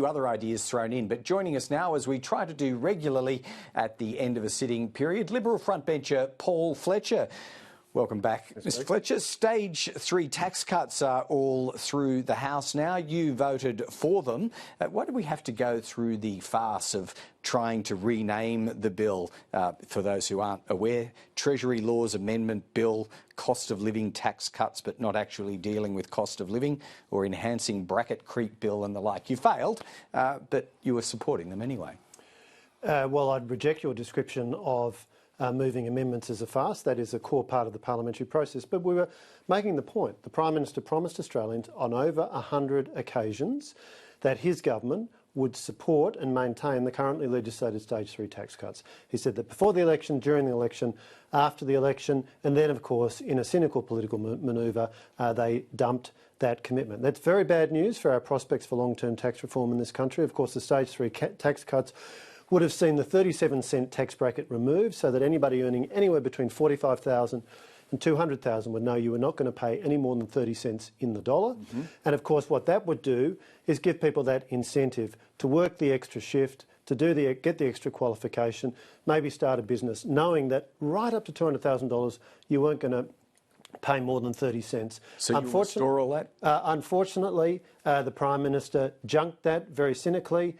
Other ideas thrown in, but joining us now, as we try to do regularly at the end of a sitting period, Liberal frontbencher Paul Fletcher. Welcome back, Mr. Fletcher. Stage 3 tax cuts are all through the House now. You voted for them. Why do we have to go through the farce of trying to rename the bill? For those who aren't aware, Treasury Laws Amendment Bill, cost of living tax cuts, but not actually dealing with cost of living, or enhancing bracket creep bill and the like. You failed, but you were supporting them anyway. Well, I'd reject your description of moving amendments as a farce. That is a core part of the parliamentary process. But we were making the point. The Prime Minister promised Australians on over 100 occasions that his government would support and maintain the currently legislated Stage 3 tax cuts. He said that before the election, during the election, after the election, and then, of course, in a cynical political manoeuvre, they dumped that commitment. That's very bad news for our prospects for long-term tax reform in this country. Of course, the Stage 3 tax cuts would have seen the 37-cent tax bracket removed, so that anybody earning anywhere between $45,000 and $200,000 would know you were not going to pay any more than 30 cents in the dollar. And of course, what that would do is give people that incentive to work the extra shift, to get the extra qualification, maybe start a business, knowing that right up to $200,000 you weren't going to pay more than 30 cents. So you restore all that? Unfortunately, the Prime Minister junked that very cynically.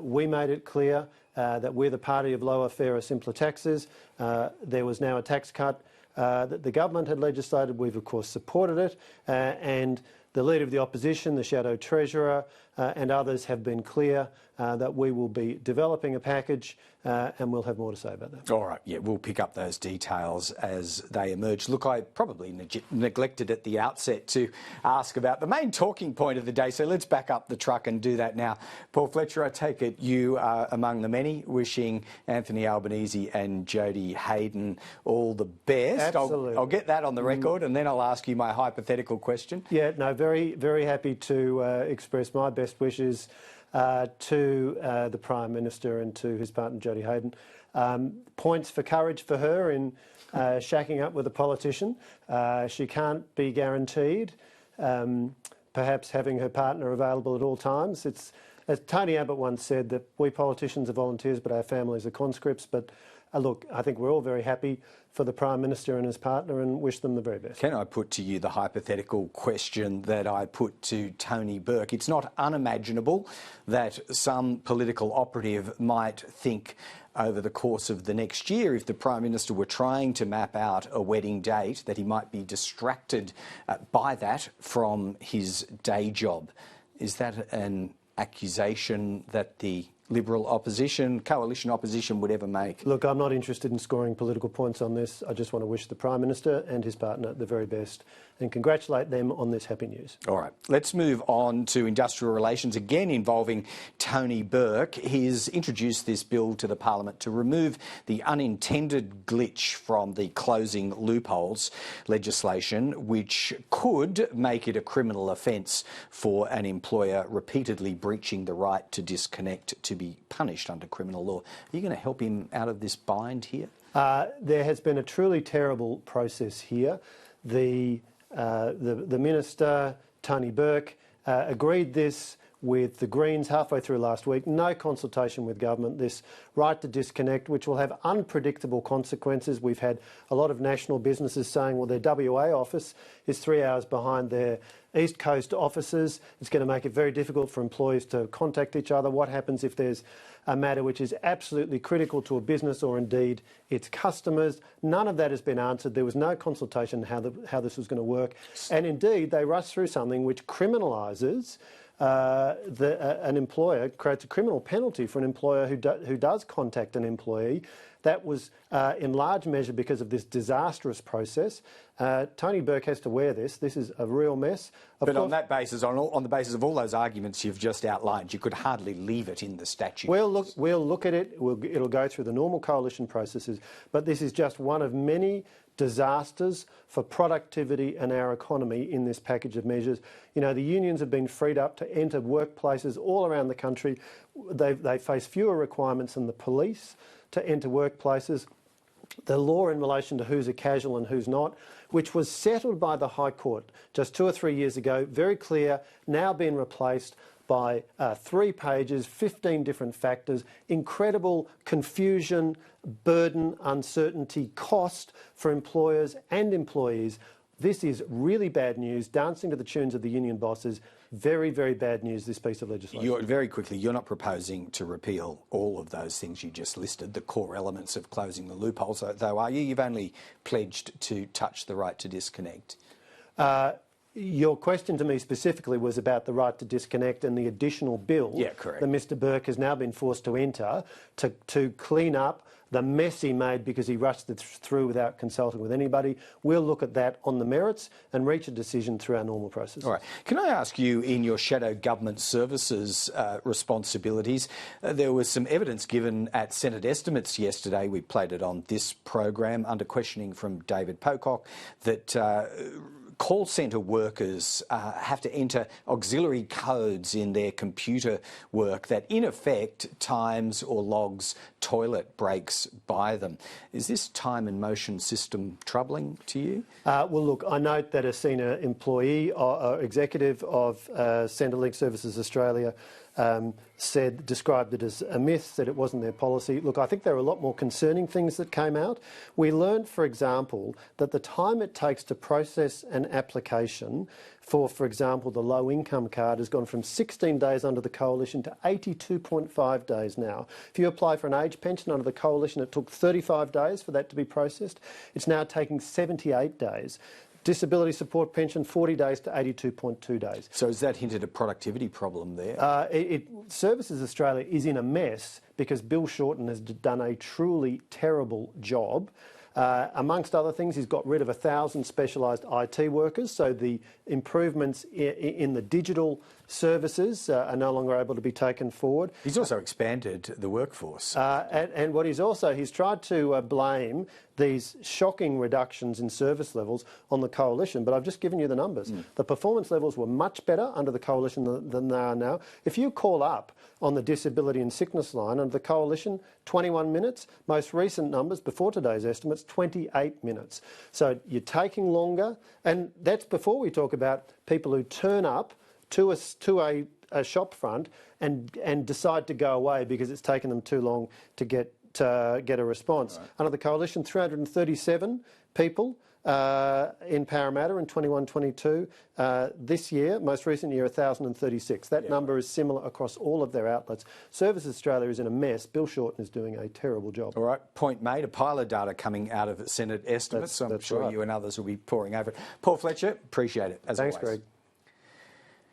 We made it clear that we're the party of lower, fairer, simpler taxes. There was now a tax cut that the government had legislated. We've, of course, supported it. And the Leader of the Opposition, the Shadow Treasurer, and others have been clear that we will be developing a package and we'll have more to say about that. All right, yeah, we'll pick up those details as they emerge. Look, I probably neglected at the outset to ask about the main talking point of the day, so let's back up the truck and do that now. Paul Fletcher, I take it you are among the many wishing Anthony Albanese and Jodie Hayden all the best. Absolutely. I'll get that on the record and then I'll ask you my hypothetical question. Yeah, no, very, very happy to express my best wishes to the Prime Minister and to his partner Jodie Hayden. Points for courage for her in shacking up with a politician. She can't be guaranteed perhaps having her partner available at all times. It's, as Tony Abbott once said, that we politicians are volunteers but our families are conscripts. But look, I think we're all very happy for the Prime Minister and his partner and wish them the very best. Can I put to you the hypothetical question that I put to Tony Burke? It's not unimaginable that some political operative might think over the course of the next year, if the Prime Minister were trying to map out a wedding date, that he might be distracted by that from his day job. Is that an accusation that the Liberal opposition, coalition opposition would ever make? Look, I'm not interested in scoring political points on this. I just want to wish the Prime Minister and his partner the very best and congratulate them on this happy news. All right, let's move on to industrial relations, again involving Tony Burke. He's introduced this bill to the Parliament to remove the unintended glitch from the closing loopholes legislation, which could make it a criminal offence for an employer repeatedly breaching the right to disconnect to be punished under criminal law. Are you going to help him out of this bind here? There has been a truly terrible process here. The Minister, Tony Burke, agreed this with the Greens halfway through last week. No consultation with government. This right to disconnect, which will have unpredictable consequences. We've had a lot of national businesses saying, well, their WA office is 3 hours behind their East Coast offices. It's going to make it very difficult for employees to contact each other. What happens if there's a matter which is absolutely critical to a business or indeed its customers? None of that has been answered. There was no consultation how this was going to work. And indeed, they rushed through something which criminalises an employer, creates a criminal penalty for an employer who does contact an employee. That was in large measure because of this disastrous process. Tony Burke has to wear this. This is a real mess. But on that basis, on the basis of all those arguments you've just outlined, you could hardly leave it in the statute. We'll look at it. It'll go through the normal coalition processes. But this is just one of many disasters for productivity and our economy in this package of measures. You know, the unions have been freed up to enter workplaces all around the country. They face fewer requirements than the police to enter workplaces. The law in relation to who's a casual and who's not, which was settled by the High Court just 2 or 3 years ago, very clear, now been replaced by 3 pages, 15 different factors, incredible confusion, burden, uncertainty, cost for employers and employees. This is really bad news, dancing to the tunes of the union bosses. Very, very bad news, this piece of legislation. Very quickly, you're not proposing to repeal all of those things you just listed, the core elements of closing the loopholes, though, are you? You've only pledged to touch the right to disconnect. Your question to me specifically was about the right to disconnect and the additional bill that Mr Burke has now been forced to enter to clean up the mess he made because he rushed it through without consulting with anybody. We'll look at that on the merits and reach a decision through our normal process. All right. Can I ask you, in your shadow government services responsibilities, there was some evidence given at Senate estimates yesterday. We played it on this program under questioning from David Pocock that call centre workers have to enter auxiliary codes in their computer work that in effect times or logs toilet breaks by them. Is this time and motion system troubling to you? Well, look, I note that a senior employee or executive of Centrelink Services Australia described it as a myth, said it wasn't their policy. Look, I think there are a lot more concerning things that came out. We learned, for example, that the time it takes to process an application for example, the low income card has gone from 16 days under the Coalition to 82.5 days now. If you apply for an age pension under the Coalition, it took 35 days for that to be processed. It's now taking 78 days. Disability support pension, 40 days to 82.2 days. So has that hinted a productivity problem there? Services Australia is in a mess because Bill Shorten has done a truly terrible job. Amongst other things, he's got rid of 1,000 specialised IT workers, so the improvements in the digital services are no longer able to be taken forward. He's also expanded the workforce. And what he's tried to blame these shocking reductions in service levels on the Coalition, but I've just given you the numbers. The performance levels were much better under the Coalition than they are now. If you call up on the disability and sickness line under the Coalition, 21 minutes. Most recent numbers before today's estimates, 28 minutes. So you're taking longer, and that's before we talk about people who turn up to a shop front and decide to go away because it's taken them too long to get a response. Right. Under the Coalition, 337 people in Parramatta in 21-22. This year, most recent year, 1,036. That number is similar across all of their outlets. Services Australia is in a mess. Bill Shorten is doing a terrible job. All right, point made. A pile of data coming out of Senate estimates. I'm sure you and others will be poring over it. Paul Fletcher, appreciate it, as always. Thanks, Greg.